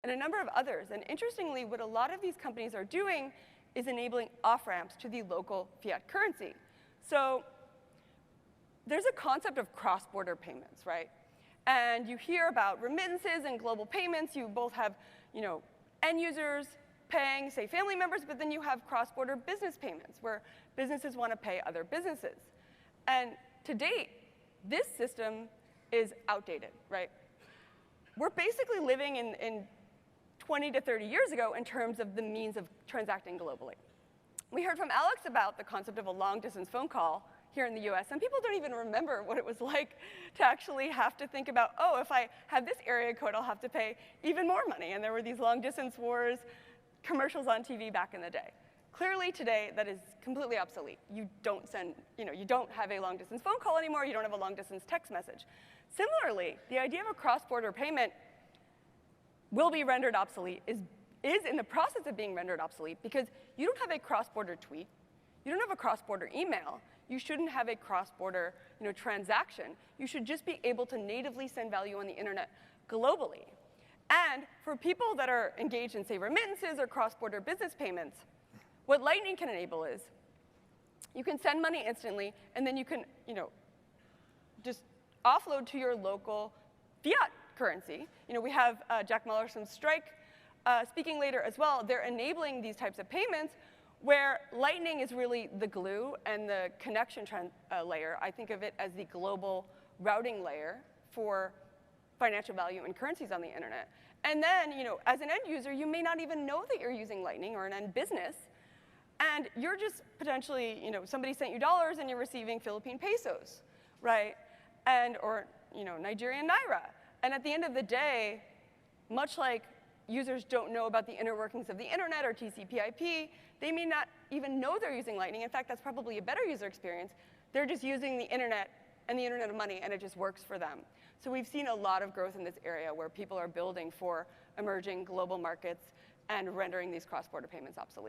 and a number of others. And interestingly, what a lot of these companies are doing is enabling off-ramps to the local fiat currency. So there's a concept of cross-border payments, right? And you hear about remittances and global payments. You both have, end users paying, say, family members, but then you have cross-border business payments where businesses want to pay other businesses. And to date, this system is outdated, right? We're basically living in 20 to 30 years ago in terms of the means of transacting globally. We heard from Alex about the concept of a long-distance phone call here in the US, and people don't even remember what it was like to actually have to think about, oh, if I have this area code, I'll have to pay even more money. And there were these long-distance wars, commercials on TV back in the day. Clearly today, that is completely obsolete. You don't have a long-distance phone call anymore. You don't have a long-distance text message. Similarly, the idea of a cross-border payment will be rendered obsolete, is in the process of being rendered obsolete, because you don't have a cross-border tweet. You don't have a cross-border email. You shouldn't have a cross-border transaction. You should just be able to natively send value on the internet globally. And for people that are engaged in, say, remittances or cross-border business payments, what Lightning can enable is you can send money instantly, and then you can just offload to your local fiat currency. We have Jack Mallers from Strike speaking later as well. They're enabling these types of payments where Lightning is really the glue and the connection layer. I think of it as the global routing layer for financial value and currencies on the internet. And then, as an end user, you may not even know that you're using Lightning, or an end business, and you're just potentially, somebody sent you dollars and you're receiving Philippine pesos, right? Or Nigerian naira. And at the end of the day, much like users don't know about the inner workings of the internet or TCP/IP, they may not even know they're using Lightning. In fact, that's probably a better user experience. They're just using the internet and the internet of money, and it just works for them. So we've seen a lot of growth in this area where people are building for emerging global markets and rendering these cross-border payments obsolete.